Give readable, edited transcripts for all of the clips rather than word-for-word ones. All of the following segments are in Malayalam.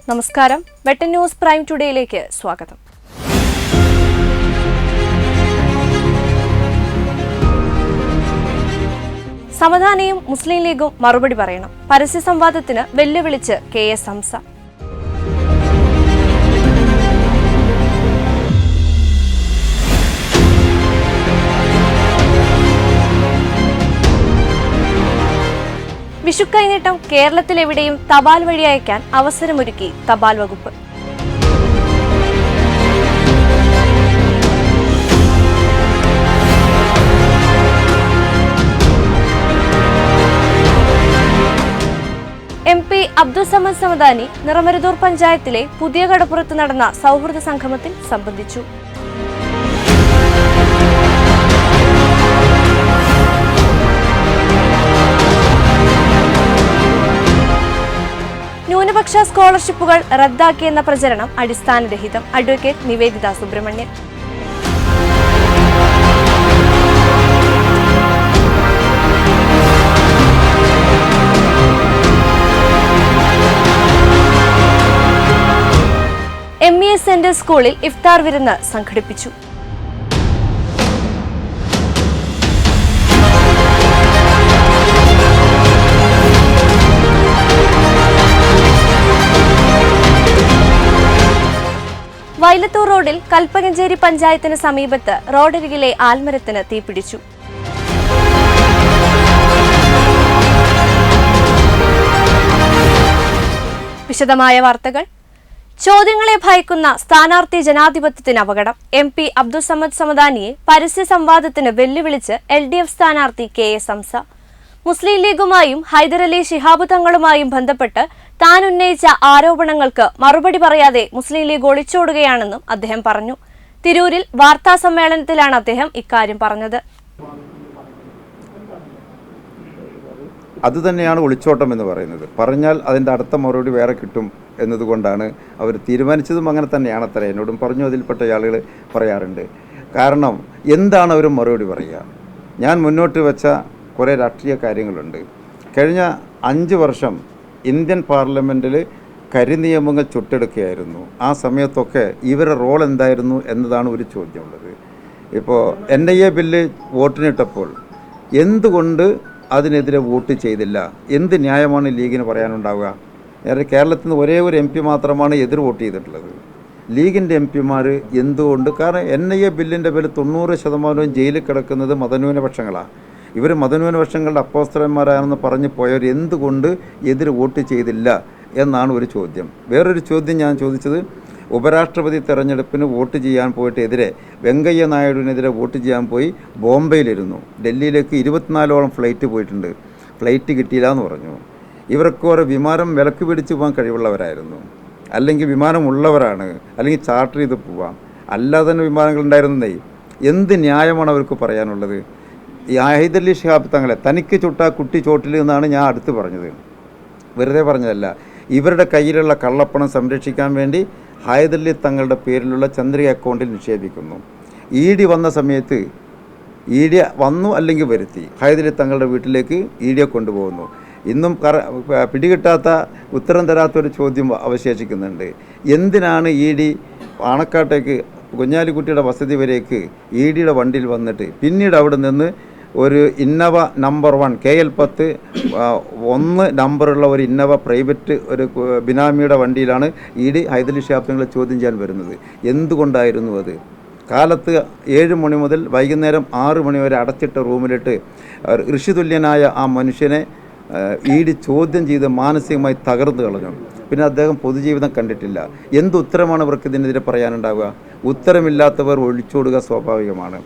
നമസ്കാരം, വെട്ടൻ ന്യൂസ് പ്രൈം ടുഡേയിലേക്ക് സ്വാഗതം. സമദാനിയും മുസ്ലിം ലീഗും മറുപടി പറയണം. പരസ്യ സംവാദത്തിന് വെല്ലുവിളിച്ച് KS ഹംസ. വിഷുക്കൈനീട്ടം കേരളത്തിലെവിടെയും തപാൽ വഴി അയക്കാൻ അവസരമൊരുക്കി തപാൽ വകുപ്പ്. MP അബ്ദുൾ സമദ് സമദാനി നിറമരുതൂർ പഞ്ചായത്തിലെ പുതിയ കടപ്പുറത്ത് നടന്ന സൗഹൃദ സംഗമത്തിൽ സംബന്ധിച്ചു. ന്യൂനപക്ഷ സ്കോളർഷിപ്പുകൾ റദ്ദാക്കിയെന്ന പ്രചരണം അടിസ്ഥാനരഹിതം. Advocate Niveditha Subrahmanyan. MES centre സ്കൂളിൽ ഇഫ്താർ വിരുന്ന് സംഘടിപ്പിച്ചു. വൈലത്തൂർ റോഡിൽ കൽപ്പകഞ്ചേരി പഞ്ചായത്തിന് സമീപത്ത് റോഡരികിലെ ആൽമരത്തിന് തീപിടിച്ചു. വിശദമായ വാർത്തകൾ. ചോദ്യങ്ങളെ ഭയക്കുന്ന സ്ഥാനാർത്ഥി ജനാധിപത്യത്തിന് അപകടം. MP അബ്ദുൾ സമദ് സമദാനിയെ പരസ്യ സംവാദത്തിന് വെല്ലുവിളിച്ച് LDF സ്ഥാനാർത്ഥി KS ഹംസ. മുസ്ലിം ലീഗുമായും ഹൈദരലി ശിഹാബ് തങ്ങളുമായും ബന്ധപ്പെട്ട് താൻ ഉന്നയിച്ച ആരോപണങ്ങൾക്ക് മറുപടി പറയാതെ മുസ്ലിം ലീഗ് ഒളിച്ചോടുകയാണെന്നും അദ്ദേഹം പറഞ്ഞു. തിരൂരിൽ വാർത്താ സമ്മേളനത്തിലാണ് അദ്ദേഹം ഇക്കാര്യം പറഞ്ഞത്. അതുതന്നെയാണ് ഒളിച്ചോട്ടം എന്ന് പറയുന്നത്. പറഞ്ഞാൽ അതിൻ്റെ അടുത്ത മറുപടി വേറെ കിട്ടും എന്നതുകൊണ്ടാണ് അവർ തീരുമാനിച്ചതും അങ്ങനെ തന്നെയാണ്. അത്ര എന്നോടും പറഞ്ഞു, അതിൽപ്പെട്ട ആളുകൾ പറയാറുണ്ട്. കാരണം എന്താണ് അവർ മറുപടി പറയുക? ഞാൻ മുന്നോട്ട് വെച്ച കുറേ രാഷ്ട്രീയ കാര്യങ്ങളുണ്ട്. കഴിഞ്ഞ 5 വർഷം ഇന്ത്യൻ പാർലമെൻറ്റിൽ കരിനിയമങ്ങൾ ചുട്ടെടുക്കുകയായിരുന്നു. ആ സമയത്തൊക്കെ ഇവരുടെ റോൾ എന്തായിരുന്നു എന്നതാണ് ഒരു ചോദ്യമുള്ളത്. ഇപ്പോൾ NIA ബില്ല് വോട്ടിനിട്ടപ്പോൾ എന്തുകൊണ്ട് അതിനെതിരെ വോട്ട് ചെയ്തില്ല? എന്ത് ന്യായമാണ് ലീഗിന് പറയാനുണ്ടാവുക? കേരളത്തിൽ നിന്ന് ഒരേ ഒരു MP മാത്രമാണ് എതിർ വോട്ട് ചെയ്തിട്ടുള്ളത്. ലീഗിൻ്റെ MPമാർ എന്തുകൊണ്ട്? കാരണം NIA ബില്ലിൻ്റെ പേരിൽ 90% ജയിലിൽ കിടക്കുന്നത് മതന്യൂനപക്ഷങ്ങളാണ്. ഇവർ മതന്യൂനപക്ഷങ്ങളുടെ അപ്പോസ്തലന്മാരാണെന്ന് പറഞ്ഞു പോയവർ എന്തുകൊണ്ട് എതിർ വോട്ട് ചെയ്തില്ല എന്നാണ് ഒരു ചോദ്യം. വേറൊരു ചോദ്യം ഞാൻ ചോദിച്ചത്, ഉപരാഷ്ട്രപതി തെരഞ്ഞെടുപ്പിന് വോട്ട് ചെയ്യാൻ പോയിട്ട് എതിരെ വെങ്കയ്യ നായിഡുവിനെതിരെ വോട്ട് ചെയ്യാൻ പോയി ബോംബെയിലിരുന്നു. ഡൽഹിയിലേക്ക് 24ഓളം ഫ്ലൈറ്റ് പോയിട്ടുണ്ട്. ഫ്ലൈറ്റ് കിട്ടിയില്ല എന്ന് പറഞ്ഞു. ഇവർക്ക് ഒരു വിമാനം വിലക്ക് പിടിച്ച് പോകാൻ കഴിവുള്ളവരായിരുന്നു, അല്ലെങ്കിൽ വിമാനമുള്ളവരാണ്, അല്ലെങ്കിൽ ചാർട്ടർ ചെയ്ത് പോവാം. അല്ലാതെ തന്നെ വിമാനങ്ങളുണ്ടായിരുന്നേ. എന്ത് ന്യായമാണ് അവർക്ക് പറയാനുള്ളത്? ഈ ഹൈദരലി ശിഹാബ് തങ്ങളെ തനിക്ക് ചുട്ട കുട്ടി ചോട്ടിൽ നിന്നാണ് ഞാൻ അടുത്ത് പറഞ്ഞത്, വെറുതെ പറഞ്ഞതല്ല. ഇവരുടെ കയ്യിലുള്ള കള്ളപ്പണം സംരക്ഷിക്കാൻ വേണ്ടി ഹൈദരലി തങ്ങളുടെ പേരിലുള്ള ചന്ദ്രിക അക്കൗണ്ടിൽ നിക്ഷേപിക്കുന്നു. ED വന്ന സമയത്ത് ED വന്നു അല്ലെങ്കിൽ വരുത്തി ഹൈദരലി തങ്ങളുടെ വീട്ടിലേക്ക് ED കൊണ്ടുപോകുന്നു. ഇന്നും പിടികിട്ടാത്ത ഉത്തരം തരാത്തൊരു ചോദ്യം അവശേഷിക്കുന്നുണ്ട്. എന്തിനാണ് ED പാണക്കാട്ടേക്ക് കുഞ്ഞാലിക്കുട്ടിയുടെ വസതി വരേക്ക് EDയുടെ വണ്ടിയിൽ വന്നിട്ട് പിന്നീട് അവിടെ നിന്ന് ഒരു ഇന്നോവ നമ്പർ 1 KL10 1 നമ്പറുള്ള ഒരു ഇന്നോവ പ്രൈവറ്റ് ഒരു ബിനാമിയുടെ വണ്ടിയിലാണ് ED ഹൈദരലി ശിഹാബ് തങ്ങളെ ചോദ്യം ചെയ്യാൻ വരുന്നത്? എന്തുകൊണ്ടായിരുന്നു അത്? കാലത്ത് 7 മണി മുതൽ വൈകുന്നേരം 6 മണി വരെ അടച്ചിട്ട റൂമിലിട്ട് ഋഷിതുല്യനായ ആ മനുഷ്യനെ ED ചോദ്യം ചെയ്ത് മാനസികമായി തകർന്നു കളഞ്ഞു. പിന്നെ അദ്ദേഹം പൊതുജീവിതം കണ്ടിട്ടില്ല. എന്തുത്തരമാണ് അവർക്ക് ഇതിനെതിരെ പറയാനുണ്ടാവുക? ഉത്തരമില്ലാത്തവർ ഒഴിച്ചോടുക സ്വാഭാവികമാണ്.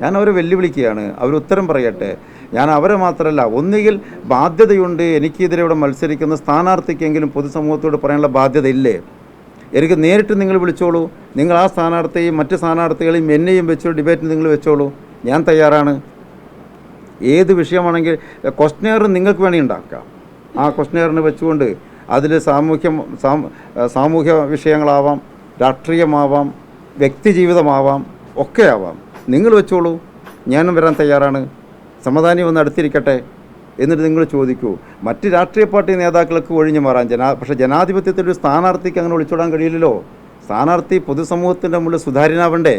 ഞാൻ അവരെ വെല്ലുവിളിക്കുകയാണ്, അവർ ഉത്തരം പറയട്ടെ. ഞാൻ അവരെ മാത്രമല്ല, ഒന്നുകിൽ ബാധ്യതയുണ്ട്, എനിക്കെതിരെ ഇവിടെ മത്സരിക്കുന്ന സ്ഥാനാർത്ഥിക്കെങ്കിലും പൊതുസമൂഹത്തോട് പറയാനുള്ള ബാധ്യത ഇല്ലേ? എനിക്ക് നേരിട്ട് നിങ്ങൾ വിളിച്ചോളൂ, നിങ്ങൾ ആ സ്ഥാനാർത്ഥിയും മറ്റ് സ്ഥാനാർത്ഥികളെയും എന്നെയും വെച്ചോ ഡിബേറ്റിന് നിങ്ങൾ വെച്ചോളൂ, ഞാൻ തയ്യാറാണ്. ഏത് വിഷയമാണെങ്കിൽ ക്വസ്റ്റ്യനെയർ നിങ്ങൾക്ക് വേണമെങ്കിൽ ഉണ്ടാക്കാം. ആ ക്വസ്റ്റ്യനെയറിന് വെച്ചുകൊണ്ട് അതിൽ സാമൂഹ്യ വിഷയങ്ങളാവാം, രാഷ്ട്രീയമാവാം, വ്യക്തിജീവിതമാവാം, ഒക്കെ ആവാം. നിങ്ങൾ വെച്ചോളൂ, ഞാനും വരാൻ തയ്യാറാണ്. സമദാനി ഒന്ന് അടുത്തിരിക്കട്ടെ എന്നിട്ട് നിങ്ങൾ ചോദിക്കൂ. മറ്റ് രാഷ്ട്രീയ പാർട്ടി നേതാക്കൾക്ക് ഒഴിഞ്ഞു മാറാൻ പക്ഷേ ജനാധിപത്യത്തിൽ ഒരു സ്ഥാനാർത്ഥിക്ക് അങ്ങനെ ഒളിച്ചോടാൻ കഴിയില്ലല്ലോ. സ്ഥാനാർത്ഥി പൊതുസമൂഹത്തിൻ്റെ മുന്നിൽ സുതാര്യനാവണ്ടേ?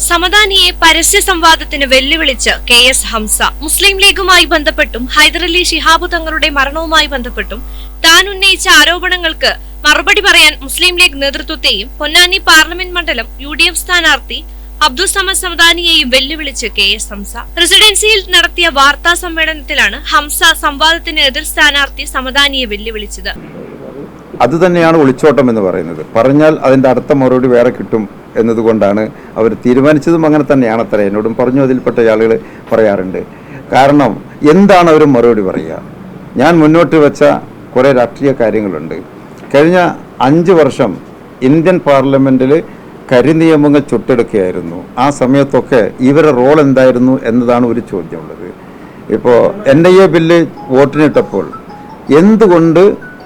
സമദാനിയെ പരസ്യ സംവാദത്തിന് വെല്ലുവിളിച്ച് KS ഹംസ. മുസ്ലിം ലീഗുമായി ബന്ധപ്പെട്ടും ഹൈദരലി ശിഹാബ് തങ്ങളുടെ മരണവുമായി ബന്ധപ്പെട്ടും താൻ ഉന്നയിച്ച ആരോപണങ്ങൾക്ക് മറുപടി പറയാൻ മുസ്ലിം ലീഗ് നേതൃത്വത്തെയും പൊന്നാനി പാർലമെന്റ് മണ്ഡലം UDF സ്ഥാനാർത്ഥി അബ്ദുസമദ് സമദാനിയെയും വെല്ലുവിളിച്ച് KS ഹംസ. റെസിഡൻസിയിൽ നടത്തിയ വാർത്താ സമ്മേളനത്തിലാണ് ഹംസ സംവാദത്തിന് എതിർ സ്ഥാനാർത്ഥി സമദാനിയെ വെല്ലുവിളിച്ചത്. അതുതന്നെയാണ് ഒളിച്ചോട്ടം എന്ന് പറയുന്നത്. പറഞ്ഞാൽ അതിൻ്റെ അടുത്ത മറുപടി വേറെ കിട്ടും എന്നതുകൊണ്ടാണ് അവർ തീരുമാനിച്ചതും അങ്ങനെ തന്നെയാണത്രേ. എന്നോടും പറഞ്ഞു അതിൽപ്പെട്ട ആളുകൾ പറയാറുണ്ട്. കാരണം എന്താണ് അവർ മറുപടി പറയുക? ഞാൻ മുന്നോട്ട് വെച്ച കുറേ രാഷ്ട്രീയ കാര്യങ്ങളുണ്ട്. കഴിഞ്ഞ 5 വർഷം ഇന്ത്യൻ പാർലമെൻറ്റിൽ കരിനിയമങ്ങൾ ചുട്ടെടുക്കുകയായിരുന്നു. ആ സമയത്തൊക്കെ ഇവരുടെ റോൾ എന്തായിരുന്നു എന്നതാണ് ഒരു ചോദ്യമുള്ളത്. ഇപ്പോൾ NIA ബില്ല് വോട്ടിനിട്ടപ്പോൾ എന്തുകൊണ്ട്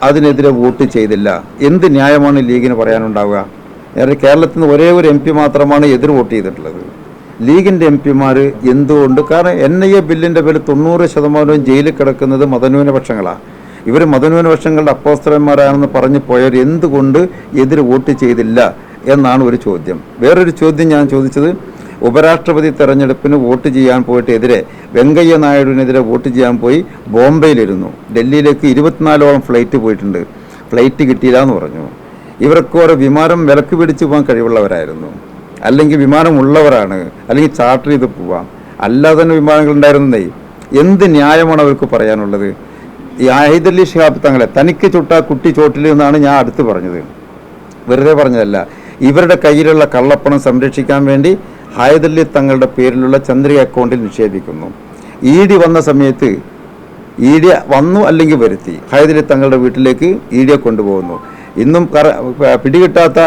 അതിനെതിരെ വോട്ട് ചെയ്തില്ല? എന്ത് ന്യായമാണ് ലീഗിന് പറയാനുണ്ടാവുക? നേരെ കേരളത്തിൽ നിന്ന് ഒരേ ഒരു MP മാത്രമാണ് എതിർ വോട്ട് ചെയ്തിട്ടുള്ളത്. ലീഗിൻ്റെ MP മാർ എന്തുകൊണ്ട്? കാരണം NIA ബില്ലിൻ്റെ പേരിൽ 90% ജയിലിൽ കിടക്കുന്നത് മതന്യൂനപക്ഷങ്ങളാണ്. ഇവർ മതന്യൂനപക്ഷങ്ങളുടെ അപ്പോസ്തലന്മാരാണെന്ന് പറഞ്ഞു പോയവർ എന്തുകൊണ്ട് എതിർ വോട്ട് ചെയ്തില്ല എന്നാണ് ഒരു ചോദ്യം. വേറൊരു ചോദ്യം ഞാൻ ചോദിച്ചത്, ഉപരാഷ്ട്രപതി തെരഞ്ഞെടുപ്പിന് വോട്ട് ചെയ്യാൻ പോയിട്ടെതിരെ വെങ്കയ്യ നായിഡുവിനെതിരെ വോട്ട് ചെയ്യാൻ പോയി ബോംബെയിലിരുന്നു. ഡൽഹിയിലേക്ക് 24ഓളം ഫ്ലൈറ്റ് പോയിട്ടുണ്ട്, ഫ്ലൈറ്റ് കിട്ടിയില്ല എന്ന് പറഞ്ഞു. ഇവർക്ക് ഓരോ വിമാനം വിലക്ക് പിടിച്ച് പോകാൻ കഴിവുള്ളവരായിരുന്നു, അല്ലെങ്കിൽ വിമാനമുള്ളവരാണ്, അല്ലെങ്കിൽ ചാർട്ടർ ചെയ്ത് പോവാം, അല്ലാതെ തന്നെ വിമാനങ്ങൾ ഉണ്ടായിരുന്നേ. എന്ത് ന്യായമാണ് അവർക്ക് പറയാനുള്ളത്? ഈ ഹൈദരലി ശിഹാബ് തങ്ങളെ തനിക്ക് ചുട്ട കുട്ടി ചോട്ടിൽ എന്നാണ് ഞാൻ അടുത്ത് പറഞ്ഞത്, വെറുതെ പറഞ്ഞതല്ല. ഇവരുടെ കയ്യിലുള്ള കള്ളപ്പണം സംരക്ഷിക്കാൻ വേണ്ടി ഹൈദരലി തങ്ങളുടെ പേരിലുള്ള ചന്ദ്രിക അക്കൗണ്ടിൽ നിക്ഷേപിക്കുന്നു. ED വന്ന സമയത്ത് ED വന്നു അല്ലെങ്കിൽ വരുത്തി ഹൈദരലി തങ്ങളുടെ വീട്ടിലേക്ക് ED കൊണ്ടുപോകുന്നു. ഇന്നും പിടികിട്ടാത്ത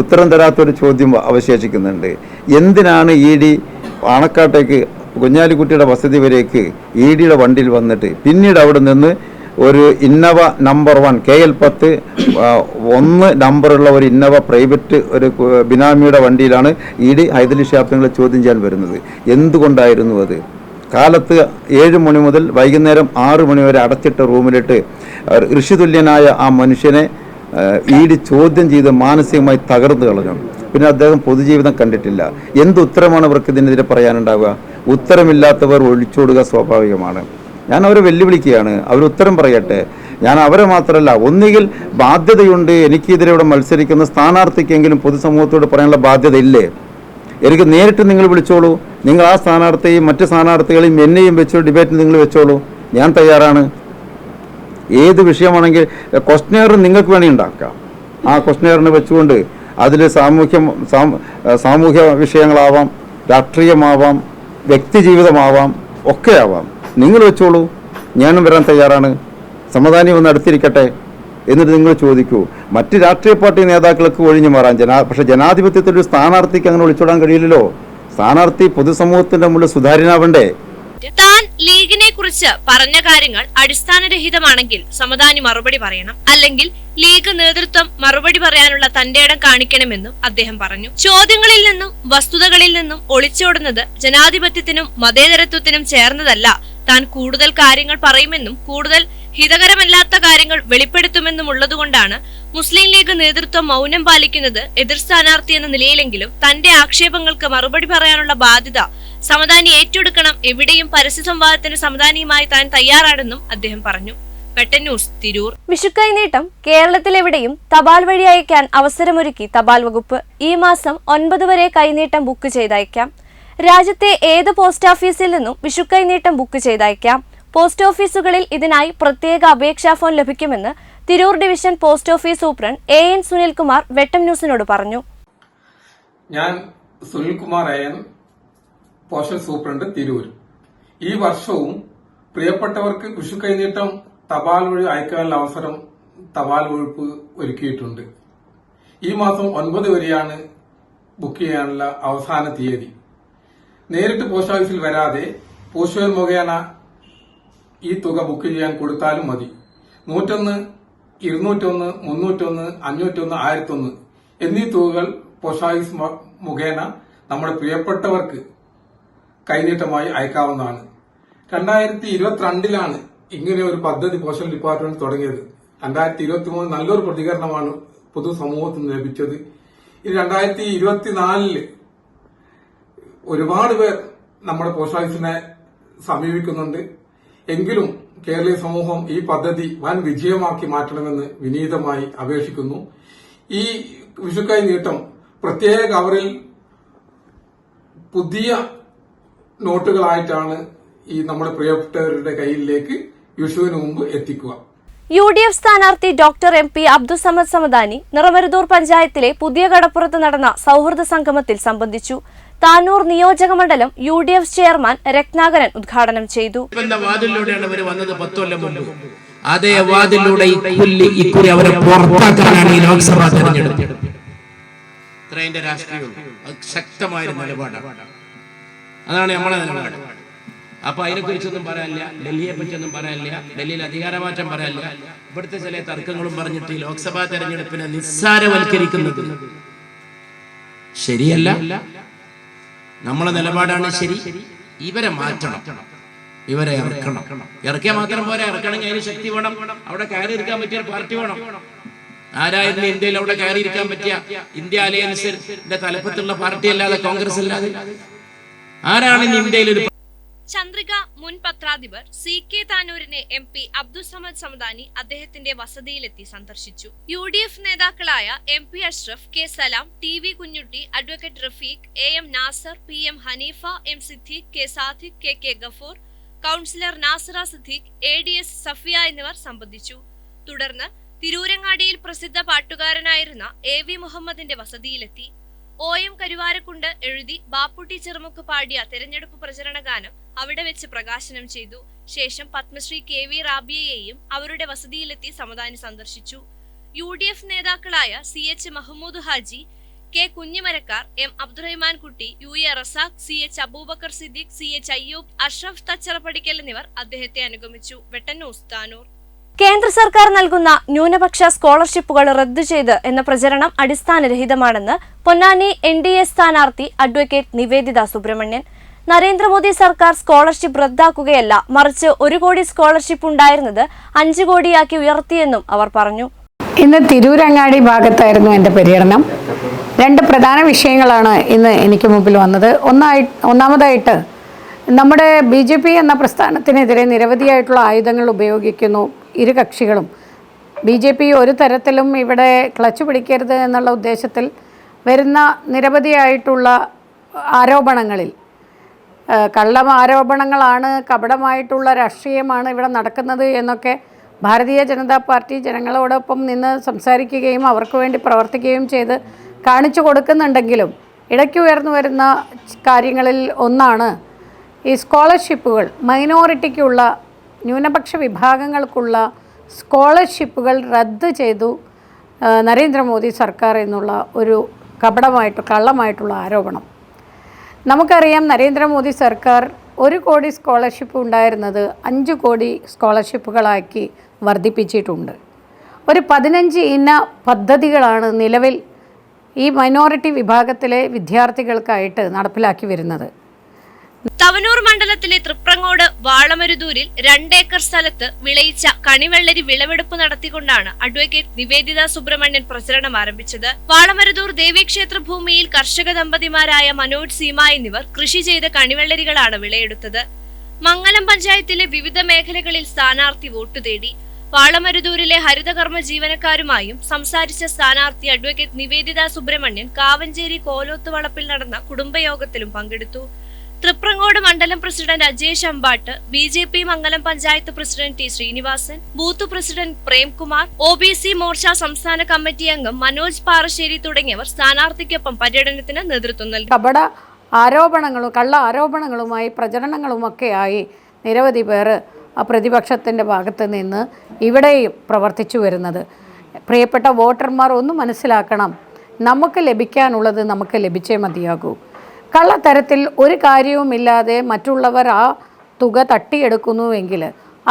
ഉത്തരം തരാത്തൊരു ചോദ്യം അവശേഷിക്കുന്നുണ്ട്. എന്തിനാണ് ED പാണക്കാട്ടേക്ക് കുഞ്ഞാലിക്കുട്ടിയുടെ വസതി വരേക്ക് EDയുടെ വണ്ടിയിൽ വന്നിട്ട് പിന്നീട് അവിടെ നിന്ന് ഒരു ഇന്നോവ നമ്പർ 1 KL10 1 നമ്പറുള്ള ഒരു ഇന്നോവ പ്രൈവറ്റ് ഒരു ബിനാമിയുടെ വണ്ടിയിലാണ് ED ഹൈദരലി ശിഹാബ് തങ്ങളെ ചോദ്യം ചെയ്യാൻ വരുന്നത്? എന്തുകൊണ്ടായിരുന്നു അത്? കാലത്ത് 7 മണി മുതൽ വൈകുന്നേരം 6 മണി വരെ അടച്ചിട്ട റൂമിലിട്ട് ഋഷിതുല്യനായ ആ മനുഷ്യനെ ED ചോദ്യം ചെയ്ത് മാനസികമായി തകർന്നു കളഞ്ഞു. പിന്നെ അദ്ദേഹം പൊതുജീവിതം കണ്ടിട്ടില്ല. എന്ത് ഉത്തരമാണ് അവർക്ക് ഇതിനെതിരെ പറയാനുണ്ടാവുക? ഉത്തരമില്ലാത്തവർ ഒളിച്ചോടുക സ്വാഭാവികമാണ്. ഞാൻ അവരെ വെല്ലുവിളിക്കുകയാണ്, അവർ ഉത്തരം പറയട്ടെ. ഞാൻ അവരെ മാത്രമല്ല, ഒന്നുകിൽ ബാധ്യതയുണ്ട്, എനിക്കെതിരെ ഇവിടെ മത്സരിക്കുന്ന സ്ഥാനാർത്ഥിക്കെങ്കിലും പൊതുസമൂഹത്തോട് പറയാനുള്ള ബാധ്യത ഇല്ലേ? എനിക്ക് നേരിട്ട് നിങ്ങൾ വിളിച്ചോളൂ, നിങ്ങൾ ആ സ്ഥാനാർത്ഥിയും മറ്റ് സ്ഥാനാർത്ഥികളെയും എന്നെയും വെച്ചോ ഡിബേറ്റിൽ നിങ്ങൾ വെച്ചോളൂ, ഞാൻ തയ്യാറാണ്. ഏത് വിഷയമാണെങ്കിൽ ക്വസ്റ്റ്യനെയർ നിങ്ങൾക്ക് വേണമെങ്കിൽ ഉണ്ടാക്കാം. ആ ക്വസ്റ്റ്യനെയറിന് വെച്ചുകൊണ്ട് അതിൽ സാമൂഹ്യ വിഷയങ്ങളാവാം, രാഷ്ട്രീയമാവാം, വ്യക്തിജീവിതമാവാം, ഒക്കെ ആവാം. നിങ്ങൾ വെച്ചോളൂ, ഞാനും വരാൻ തയ്യാറാണ്. സമദാനി ഒന്ന് അടുത്തിരിക്കട്ടെ എന്നിട്ട് നിങ്ങൾ ചോദിക്കൂ. മറ്റ് രാഷ്ട്രീയ പാർട്ടി നേതാക്കൾക്ക് ഒഴിഞ്ഞു മാറാൻ പക്ഷേ ജനാധിപത്യത്തിൽ ഒരു സ്ഥാനാർത്ഥിക്ക് അങ്ങനെ ഒളിച്ചോടാൻ കഴിയില്ലല്ലോ. സ്ഥാനാർത്ഥി പൊതുസമൂഹത്തിന്റെ മുന്നിൽ സുതാര്യനാവണ്ടേ? താൻ ലീഗിനെ കുറിച്ച് പറഞ്ഞ കാര്യങ്ങൾ അടിസ്ഥാനരഹിതമാണെങ്കിൽ സമദാനി മറുപടി പറയണം, അല്ലെങ്കിൽ ലീഗ് നേതൃത്വം മറുപടി പറയാനുള്ള തന്റെ ഇടം കാണിക്കണമെന്നും അദ്ദേഹം പറഞ്ഞു. ചോദ്യങ്ങളിൽ നിന്നും വസ്തുതകളിൽ നിന്നും ഒളിച്ചോടുന്നത് ജനാധിപത്യത്തിനും മതേതരത്വത്തിനും ചേർന്നതല്ല. താൻ കൂടുതൽ കാര്യങ്ങൾ പറയുമെന്നും കൂടുതൽ ഹിതകരമല്ലാത്ത കാര്യങ്ങൾ വെളിപ്പെടുത്തുമെന്നും ഉള്ളതുകൊണ്ടാണ് മുസ്ലിം ലീഗ് നേതൃത്വം മൗനം പാലിക്കുന്നത്. എതിർ സ്ഥാനാർത്ഥി എന്ന നിലയിലെങ്കിലും തന്റെ ആക്ഷേപങ്ങൾക്ക് മറുപടി പറയാനുള്ള ബാധ്യത സമദാനി ഏറ്റെടുക്കണം. എവിടെയും പരസ്യ സംവാദത്തിന് സമദാനിയുമായി താൻ തയ്യാറാണെന്നും അദ്ദേഹം പറഞ്ഞു. വെട്ടൻ ന്യൂസ്, തിരൂർ. വിഷുക്കൈനീട്ടം കേരളത്തിലെവിടെയും തപാൽ വഴി അയക്കാൻ അവസരമൊരുക്കി തപാൽ വകുപ്പ്. ഈ മാസം 9 വരെ കൈനീട്ടം ബുക്ക് ചെയ്തയക്കാം. രാജ്യത്തെ ഏത് പോസ്റ്റ് ഓഫീസിൽ നിന്നും വിഷുക്കൈനീട്ടം ബുക്ക് ചെയ്തയക്കാം. പോസ്റ്റ് ഓഫീസുകളിൽ ഇതിനായി പ്രത്യേക അപേക്ഷാ ഫോം ലഭിക്കുമെന്ന് Tirur division post office superintendent AN Sunilkumar വെട്ടം ന്യൂസിനോട് പറഞ്ഞു. ഞാൻ Sunilkumar AN, postal superintendent, Tirur. ഈ വർഷവും പ്രിയപ്പെട്ടവർക്ക് വിഷു കൈനീട്ടം തപാൽ വഴി അയക്കാനുള്ള അവസരം തപാൽ വകുപ്പ് ഒരുക്കിയിട്ടുണ്ട്. ഈ മാസം 9 വരെയാണ് ബുക്ക് ചെയ്യാനുള്ള അവസാന തീയതി. നേരിട്ട് പോസ്റ്റ് ഓഫീസിൽ വരാതെ പോസ്റ്റ്മാൻ മുഖേന ഈ തുക ബുക്ക് ചെയ്യാൻ കൊടുത്താലും മതി. 101, 201, 301, 501, 1001 എന്നീ തുകകൾ പോസ്റ്റ് ഓഫീസ് മുഖേന നമ്മുടെ പ്രിയപ്പെട്ടവർക്ക് കൈനീട്ടമായി അയക്കാവുന്നതാണ്. 2022 ഇങ്ങനെ ഒരു പദ്ധതി പോസ്റ്റൽ ഡിപ്പാർട്ട്മെന്റ് തുടങ്ങിയത്. 2023 നല്ലൊരു പ്രതികരണമാണ് പൊതുസമൂഹത്തിൽ നിന്ന് ലഭിച്ചത്. ഇനി 2024 ഒരുപാട് പേർ നമ്മുടെ പോസ്റ്റ് ഓഫീസിനെ സമീപിക്കുന്നുണ്ട്. എങ്കിലും കേരളീയ സമൂഹം ഈ പദ്ധതി വൻ വിജയമാക്കി മാറ്റണമെന്ന് വിനീതമായി അപേക്ഷിക്കുന്നു. ഈ വിഷുക്കൈ നീട്ടം പ്രത്യേക കവറിൽ പുതിയ നോട്ടുകളായിട്ടാണ് ഈ നമ്മുടെ പ്രിയപ്പെട്ടവരുടെ കയ്യിലേക്ക് വിഷുവിന് മുമ്പ് എത്തിക്കുക. UDF സ്ഥാനാർത്ഥി ഡോക്ടർ MP അബ്ദുസമദ് സമദാനി നിറമരുതൂർ പഞ്ചായത്തിലെ പുതിയ കടപ്പുറത്ത് നടന്ന സൗഹൃദ സംഗമത്തിൽ സംബന്ധിച്ചു. താനൂർ നിയോജക മണ്ഡലം UDF ചെയർമാൻ രത്നാകരൻ ഉദ്ഘാടനം ചെയ്തു. വാതിലൂടെയാണ് അവർ വന്നത് 10 കൊല്ലം മുമ്പ്. അതേ വാതിലൂടെ ഇക്കുറി അവരെ പുറത്താക്കാനാണ് ഈ ലോക്സഭാ തെരഞ്ഞെടുപ്പ്. ഇത്രയും രാഷ്ട്രീയം ശക്തമായ നിലപാടാണ്. അതാണ് നമ്മളെ നിലപാട്. അപ്പൊ അതിനെ കുറിച്ചൊന്നും പറയാനില്ല, ഡൽഹിയെ പറ്റിയൊന്നും പറയാനില്ല, ഡൽഹിയിൽ അധികാരമാറ്റം പറയാനില്ല. ഇവിടുത്തെ ചില തർക്കങ്ങളും പറഞ്ഞിട്ട് ഈ ലോക്സഭാ തെരഞ്ഞെടുപ്പിനെ നിസ്സാരവൽക്കരിക്കുന്നത് ശരിയല്ല. നമ്മളെ നിലപാടാണ് ശരി. ഇവരെ മാറ്റണം, ഇവരെ ഇറക്കണം. ഇറക്കിയാൽ മാത്രം പോരാ, ഇറക്കണമെങ്കിൽ അതിന് ശക്തി വേണം. അവിടെ കയറി ഇരിക്കാൻ പറ്റിയ പാർട്ടി വേണം. ആരായിരുന്നു ഇന്ത്യയിൽ അവിടെ കയറി ഇരിക്കാൻ പറ്റിയ? ഇന്ത്യ അലയൻസിന്റെ തലപ്പത്തുള്ള പാർട്ടി അല്ലാതെ കോൺഗ്രസ് അല്ലാതെ ആരാണ് ഇന്ത്യയിൽ ഒരു ചന്ദ്രിക മുൻ പത്രാധിപർ CK താനൂരിനെ MP അബ്ദുസമദ് സമദാനി അദ്ദേഹത്തിന്റെ വസതിയിലെത്തി സന്ദർശിച്ചു. UDF നേതാക്കളായ MP Ashraf, K Salam, TV Kunhutty, advocate Rafeeq, AM Nasar, PM Haneefa, M Siddique, K Sadiq, KK Gafoor, councillor Nasara Siddique, ADS Safiya എന്നിവർ സംബന്ധിച്ചു. തുടർന്ന് തിരൂരങ്ങാടിയിൽ പ്രസിദ്ധ പാട്ടുകാരനായിരുന്ന AV മുഹമ്മദിന്റെ വസതിയിലെത്തി. OM കരുവാരക്കുണ്ട് എഴുതി ബാപ്പുട്ടി ചെറുമുക്ക് പാടിയ തെരഞ്ഞെടുപ്പ് പ്രചരണ ഗാനം അവിടെ വെച്ച് പ്രകാശനം ചെയ്തു. ശേഷം പത്മശ്രീ KV റാബിയയെയും അവരുടെ വസതിയിലെത്തി സമദാനി സന്ദർശിച്ചു. UDF നേതാക്കളായ CH Mahmood Haji, K Kunjimarakkar, M Abdurahman കുട്ടി, UA Razak, CH Abubakar Siddique, CH Ayyub, Ashraf Thacharappadikkal എന്നിവർ അദ്ദേഹത്തെ അനുഗമിച്ചു. വെട്ടന്നൂസ് താനൂർ. കേന്ദ്ര സർക്കാർ നൽകുന്ന ന്യൂനപക്ഷ സ്കോളർഷിപ്പുകൾ റദ്ദു ചെയ്ത് എന്ന പ്രചരണം അടിസ്ഥാനരഹിതമാണെന്ന് പൊന്നാനി NDA സ്ഥാനാർത്ഥി അഡ്വക്കേറ്റ് നിവേദിത സുബ്രഹ്മണ്യൻ. നരേന്ദ്രമോദി സർക്കാർ സ്കോളർഷിപ്പ് റദ്ദാക്കുകയല്ല, മറിച്ച് 1 കോടി സ്കോളർഷിപ്പ് ഉണ്ടായിരുന്നത് 5 കോടിയാക്കി ഉയർത്തിയെന്നും അവർ പറഞ്ഞു. ഇന്ന് തിരൂരങ്ങാടി ഭാഗത്തായിരുന്നു എൻ്റെ പര്യടനം. 2 പ്രധാന വിഷയങ്ങളാണ് ഇന്ന് എനിക്ക് മുമ്പിൽ വന്നത്. ഒന്നാമതായിട്ട് നമ്മുടെ BJP എന്ന പ്രസ്ഥാനത്തിനെതിരെ നിരവധിയായിട്ടുള്ള ആയുധങ്ങൾ ഉപയോഗിക്കുന്നു ഇരു കക്ഷികളും. BJP ഒരു തരത്തിലും ഇവിടെ ക്ലച്ച് പിടിക്കരുത് എന്നുള്ള ഉദ്ദേശത്തിൽ വരുന്ന നിരവധിയായിട്ടുള്ള ആരോപണങ്ങളിൽ കള്ള ആരോപണങ്ങളാണ്, കപടമായിട്ടുള്ള രാഷ്ട്രീയമാണ് ഇവിടെ നടക്കുന്നത് എന്നൊക്കെ ഭാരതീയ ജനതാ പാർട്ടി ജനങ്ങളോടൊപ്പം നിന്ന് സംസാരിക്കുകയും അവർക്ക് വേണ്ടി പ്രവർത്തിക്കുകയും ചെയ്ത് കാണിച്ചു കൊടുക്കുന്നുണ്ടെങ്കിലും ഇടയ്ക്ക് ഉയർന്നു വരുന്ന കാര്യങ്ങളിൽ ഒന്നാണ് ഈ സ്കോളർഷിപ്പുകൾ. മൈനോറിറ്റിക്കുള്ള, ന്യൂനപക്ഷ വിഭാഗങ്ങൾക്കുള്ള സ്കോളർഷിപ്പുകൾ റദ്ദ് ചെയ്തു നരേന്ദ്രമോദി സർക്കാർ എന്നുള്ള ഒരു കള്ളമായിട്ടുള്ള ആരോപണം. നമുക്കറിയാം, നരേന്ദ്രമോദി സർക്കാർ 1 കോടി സ്കോളർഷിപ്പ് ഉണ്ടായിരുന്നത് 5 കോടി സ്കോളർഷിപ്പുകളാക്കി വർദ്ധിപ്പിച്ചിട്ടുണ്ട്. ഒരു 15 ഇന പദ്ധതികളാണ് നിലവിൽ ഈ മൈനോറിറ്റി വിഭാഗത്തിലെ വിദ്യാർത്ഥികൾക്കായിട്ട് നടപ്പിലാക്കി വരുന്നത്. തവനൂർ മണ്ഡലത്തിലെ തൃപ്രങ്ങോട് വാളമരുതൂരിൽ 2 ഏക്കർ സ്ഥലത്ത് വിളയിച്ച കണിവെള്ളരി വിളവെടുപ്പ് നടത്തിക്കൊണ്ടാണ് അഡ്വക്കേറ്റ് നിവേദിത സുബ്രഹ്മണ്യൻ പ്രചരണം ആരംഭിച്ചത്. വാളമരുതൂർ ദേവീക്ഷേത്ര ഭൂമിയിൽ കർഷക ദമ്പതിമാരായ മനോജ്, സീമ എന്നിവർ കൃഷി ചെയ്ത കണിവെള്ളരികളാണ് വിളയെടുത്തത്. മംഗലം പഞ്ചായത്തിലെ വിവിധ മേഖലകളിൽ സ്ഥാനാർത്ഥി വോട്ടു തേടി. വാളമരുതൂരിലെ ഹരിതകർമ്മ ജീവനക്കാരുമായും സംസാരിച്ച സ്ഥാനാർത്ഥി അഡ്വക്കേറ്റ് നിവേദിത സുബ്രഹ്മണ്യൻ കാവഞ്ചേരി കോലോത്ത് വളപ്പിൽ നടന്ന കുടുംബയോഗത്തിലും പങ്കെടുത്തു. തൃപ്രങ്ങോട് മണ്ഡലം president Ajesh Ambatt, BJP Mangalam panchayat president T Sreenivasan, booth president Premkumar, OBC Morcha സംസ്ഥാന കമ്മിറ്റി അംഗം മനോജ് പാറശ്ശേരി തുടങ്ങിയവർ സ്ഥാനാർത്ഥിക്കൊപ്പം പര്യടനത്തിന് നേതൃത്വം നൽകി. കപട ആരോപണങ്ങളും കള്ള ആരോപണങ്ങളുമായി പ്രചരണങ്ങളുമൊക്കെയായി നിരവധി പേർ പ്രതിപക്ഷത്തിൻ്റെ ഭാഗത്ത് നിന്ന് ഇവിടെയും പ്രവർത്തിച്ചു വരുന്നത്. പ്രിയപ്പെട്ട വോട്ടർമാർ ഒന്ന് മനസ്സിലാക്കണം, നമുക്ക് ലഭിക്കാനുള്ളത് നമുക്ക് ലഭിച്ചേ മതിയാകൂ. കള്ളത്തരത്തിൽ ഒരു കാര്യവുമില്ലാതെ മറ്റുള്ളവർ ആ തുക തട്ടിയെടുക്കുന്നുവെങ്കിൽ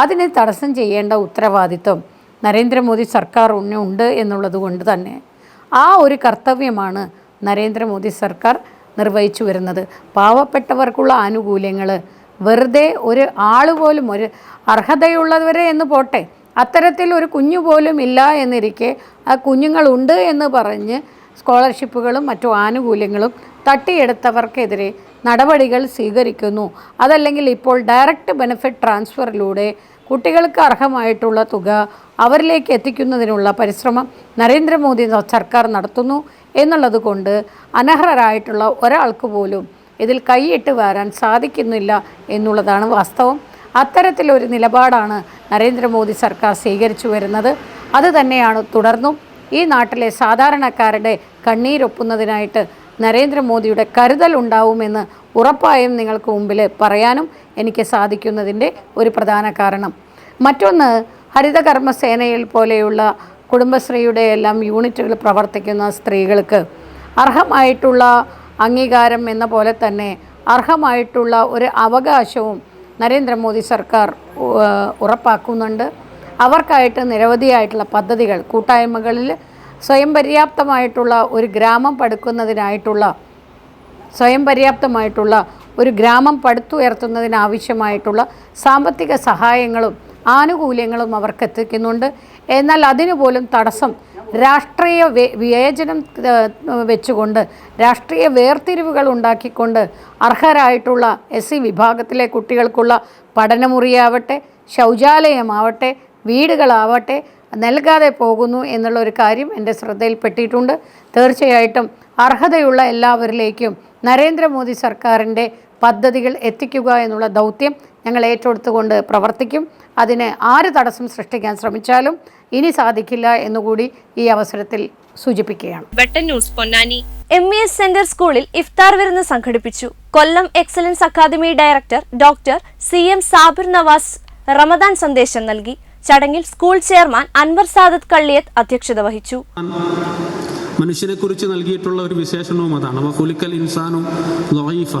അതിനെ തടസ്സം ചെയ്യേണ്ട ഉത്തരവാദിത്വം നരേന്ദ്രമോദി സർക്കാർ ഉണ്ട് എന്നുള്ളത് കൊണ്ട് തന്നെ ആ ഒരു കർത്തവ്യമാണ് നരേന്ദ്രമോദി സർക്കാർ നിർവഹിച്ചു വരുന്നത്. പാവപ്പെട്ടവർക്കുള്ള ആനുകൂല്യങ്ങൾ വെറുതെ ഒരു ആൾ പോലും, ഒരു അർഹതയുള്ളവരെ എന്ന് പോട്ടെ, അത്തരത്തിൽ ഒരു കുഞ്ഞു പോലും ഇല്ല എന്നിരിക്കെ ആ കുഞ്ഞുങ്ങളുണ്ട് എന്ന് പറഞ്ഞ് സ്കോളർഷിപ്പുകളും മറ്റു ആനുകൂല്യങ്ങളും തട്ടിയെടുത്തവർക്കെതിരെ നടപടികൾ സ്വീകരിക്കുന്നു. അതല്ലെങ്കിൽ ഇപ്പോൾ ഡയറക്റ്റ് ബെനിഫിറ്റ് ട്രാൻസ്ഫറിലൂടെ കുട്ടികൾക്ക് അർഹമായിട്ടുള്ള തുക അവരിലേക്ക് എത്തിക്കുന്നതിനുള്ള പരിശ്രമം നരേന്ദ്രമോദി സർക്കാർ നടത്തുന്നു എന്നുള്ളത് കൊണ്ട് അനർഹരായിട്ടുള്ള ഒരാൾക്ക് പോലും ഇതിൽ കൈയിട്ട് വരാൻ സാധിക്കുന്നില്ല എന്നുള്ളതാണ് വാസ്തവം. അത്തരത്തിലൊരു നിലപാടാണ് നരേന്ദ്രമോദി സർക്കാർ സ്വീകരിച്ചു വരുന്നത്. അത് തന്നെയാണ് തുടർന്നും ഈ നാട്ടിലെ സാധാരണക്കാരുടെ കണ്ണീരൊപ്പുന്നതിനായിട്ട് നരേന്ദ്രമോദിയുടെ കരുതൽ ഉണ്ടാവുമെന്ന് ഉറപ്പായും നിങ്ങൾക്ക് മുമ്പിൽ പറയാനും എനിക്ക് സാധിക്കുന്നതിൻ്റെ ഒരു പ്രധാന കാരണം. മറ്റൊന്ന്, ഹരിതകർമ്മസേനയിൽ പോലെയുള്ള കുടുംബശ്രീയുടെ എല്ലാം യൂണിറ്റുകൾ പ്രവർത്തിക്കുന്ന സ്ത്രീകൾക്ക് അർഹമായിട്ടുള്ള അംഗീകാരം എന്ന പോലെ തന്നെ അർഹമായിട്ടുള്ള ഒരു അവകാശവും നരേന്ദ്രമോദി സർക്കാർ ഉറപ്പാക്കുന്നുണ്ട്. അവർക്കായിട്ട് നിരവധിയായിട്ടുള്ള പദ്ധതികൾ, കൂട്ടായ്മകളിൽ സ്വയം പര്യാപ്തമായിട്ടുള്ള ഒരു ഗ്രാമം ഒരു ഗ്രാമം പടുത്തുയർത്തുന്നതിനാവശ്യമായിട്ടുള്ള സാമ്പത്തിക സഹായങ്ങളും ആനുകൂല്യങ്ങളും അവർക്ക് എത്തിക്കുന്നുണ്ട്. എന്നാൽ അതിനുപോലും തടസ്സം രാഷ്ട്രീയ വിവേചനം വെച്ചുകൊണ്ട്, രാഷ്ട്രീയ വേർതിരിവുകൾ ഉണ്ടാക്കിക്കൊണ്ട് അർഹരായിട്ടുള്ള SC വിഭാഗത്തിലെ കുട്ടികൾക്കുള്ള പഠനമുറിയാവട്ടെ, ശൗചാലയമാവട്ടെ, വീടുകളാവട്ടെ നൽകാതെ പോകുന്നു എന്നുള്ള ഒരു കാര്യം എൻ്റെ ശ്രദ്ധയിൽപ്പെട്ടിട്ടുണ്ട്. തീർച്ചയായിട്ടും അർഹതയുള്ള എല്ലാവരിലേക്കും നരേന്ദ്രമോദി സർക്കാരിൻ്റെ പദ്ധതികൾ എത്തിക്കുക എന്നുള്ള ദൗത്യം ഞങ്ങൾ ഏറ്റെടുത്തുകൊണ്ട് പ്രവർത്തിക്കും. അതിന് ആര് തടസ്സം സൃഷ്ടിക്കാൻ ശ്രമിച്ചാലും ഇനി സാധിക്കില്ല എന്നുകൂടി ഈ അവസരത്തിൽ സൂചിപ്പിക്കുകയാണ്. Vettan news Ponnani. MES centre സ്കൂളിൽ ഇഫ്താർ വിരുന്ന് സംഘടിപ്പിച്ചു. Kollam excellence academy director doctor CM Sabir Navas Ramadan സന്ദേശം നൽകി. ചടങ്ങിൽ സ്കൂൾ ചെയർമാൻ അൻവർ സാദത്ത് കള്ളിയത്ത് അധ്യക്ഷത വഹിച്ചു. മനുഷ്യനെക്കുറിച്ച് നൽകിയിട്ടുള്ള ഒരു വിശേഷണവും അതാണ്. വഖുലിക്കൽ ഇൻസാനു ദഈഫ.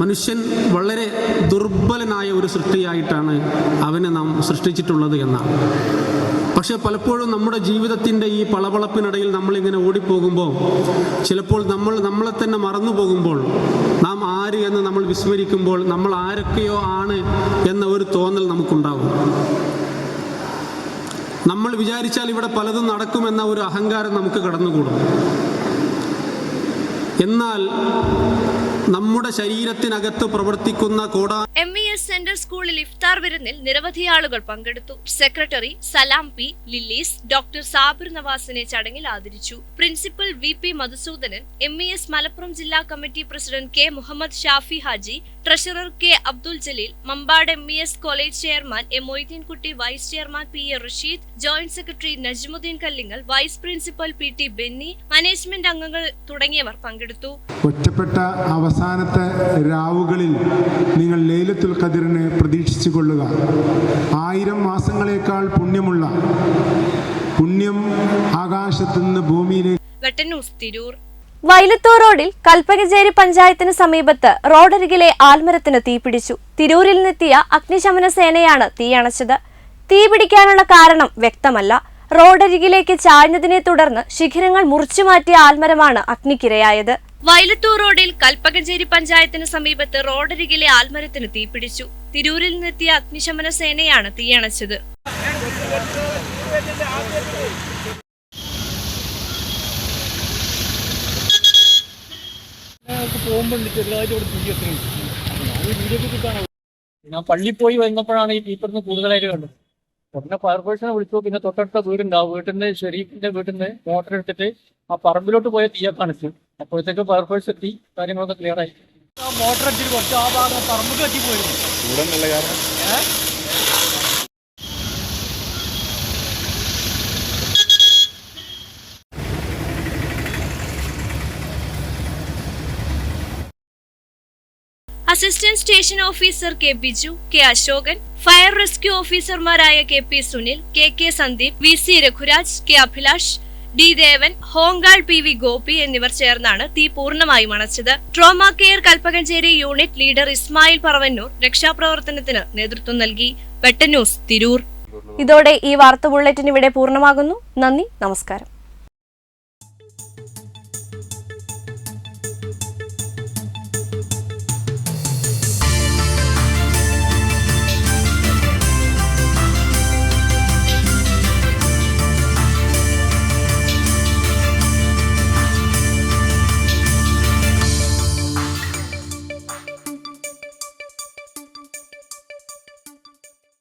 മനുഷ്യൻ വളരെ ദുർബലനായ ഒരു സൃഷ്ടിയായിട്ടാണ് അവനെ നാം സൃഷ്ടിച്ചിട്ടുള്ളത് എന്നാണ്. പക്ഷേ പലപ്പോഴും നമ്മുടെ ജീവിതത്തിൻ്റെ ഈ പളപളപ്പിനിടയിൽ നമ്മളിങ്ങനെ ഓടിപ്പോകുമ്പോൾ, ചിലപ്പോൾ നമ്മളെ തന്നെ മറന്നു പോകുമ്പോൾ, നാം ആര് എന്ന് നമ്മൾ വിസ്മരിക്കുമ്പോൾ നമ്മൾ ആരൊക്കെയോ ആണ് എന്ന ഒരു തോന്നൽ നമുക്കുണ്ടാകും. നമ്മൾ വിചാരിച്ചാൽ ഇവിടെ പലതും നടക്കുമെന്ന ഒരു അഹങ്കാരം നമുക്ക് കടന്നുകൂടും. എന്നാൽ നമ്മുടെ ശരീരത്തിനകത്ത് പ്രവർത്തിക്കുന്ന MES സെന്റർ സ്കൂളിൽ ഇഫ്താർ വിരുന്നിൽ നിരവധി ആളുകൾ പങ്കെടുത്തു. Secretary Salam P. Lillies doctor Sabir നവാസിനെ ചടങ്ങിൽ ആദരിച്ചു. Principal VP Madhusoodanan, MES Malappuram ജില്ലാ committee president K. Muhammad Shafi Haji, treasurer K. Abdul Jaleel, Mampad MES college chairman M. Moideenkutty, vice chairman P. A. Rasheed, joint secretary Najmuddeen Kallingal, vice principal PT Benny, management അംഗങ്ങൾ തുടങ്ങിയവർ പങ്കെടുത്തു. ഒറ്റപ്പെട്ട അവസാനത്തെ രാവുകളിൽ നിങ്ങൾ ലൈലത്തുൽ ഖദറിനെ പ്രതീക്ഷിച്ചു കൊള്ളുക. 1000 മാസങ്ങളേക്കാൾ പുണ്യം ആകാശത്തുനിന്ന് ഭൂമിയിലേക്ക്. വെട്ടൻ ന്യൂസ് തിരൂർ. വൈലത്തൂർ റോഡിൽ കൽപ്പകഞ്ചേരി പഞ്ചായത്തിന് സമീപത്ത് റോഡരികിലെ ആൽമരത്തിന് തീപിടിച്ചു. തിരൂരിൽ നിന്നെത്തിയ അഗ്നിശമന സേനയാണ് തീയണച്ചത്. തീപിടിക്കാനുള്ള കാരണം വ്യക്തമല്ല. റോഡരികിലേക്ക് ചാഞ്ഞതിനെ തുടർന്ന് ശിഖരങ്ങൾ മുറിച്ചുമാറ്റിയ ആൽമരമാണ് അഗ്നിക്കിരയായത്. വൈലത്തൂർ റോഡിൽ കൽപ്പകഞ്ചേരി പഞ്ചായത്തിന് സമീപത്ത് റോഡരികിലെ ആൽമരത്തിന് തീപിടിച്ചു. തിരൂരിൽ നിന്നെത്തിയ അഗ്നിശമന സേനയാണ് തീയണച്ചത്. ഞാൻ പള്ളി പോയി വന്നപ്പോഴാണ് ഈ തീപ്പറിന് കൂടുതലായിട്ട് കണ്ടത്. ഉടനെ ഫയർഫോഴ്സിനെ വിളിച്ചു. പിന്നെ തൊട്ടടുത്ത വീടുണ്ടാവും, വീട്ടിന്റെ ഷെരീഫിന്റെ വീട്ടിന്റെ മോട്ടർ എടുത്തിട്ട് ആ പറമ്പിലോട്ട് പോയ തീയെ കാണിച്ചു. അപ്പോഴത്തേക്ക് ഫയർഫോഴ്സ് എത്തി, കാര്യങ്ങളൊക്കെ ക്ലിയർ ആയി. ആ മോട്ടർ അടിച്ചിട്ട് കുറച്ച് ആ ഭാഗം പറമ്പ് കത്തിപ്പോയിരുന്നു. Assistant station officer K. Biju, K. Ashokan, fire rescue ഓഫീസർമാരായ KP Sunil, KK Sandeep, VC Raghuraj, K. Abhilash, D Devan, ഹോങ്കാൾ PV ഗോപി എന്നിവർ ചേർന്നാണ് തീ പൂർണ്ണമായും അണച്ചത്. Trauma care Kalpakanchery unit leader Ismail Paravannur രക്ഷാപ്രവർത്തനത്തിന് നേതൃത്വം നൽകി. വെട്ട ന്യൂസ്, തിരൂർ. ഇതോടെ ഈ വാർത്താ ബുള്ളറ്റിൻ ഇവിടെ പൂർണ്ണമാകുന്നു. നന്ദി, നമസ്കാരം.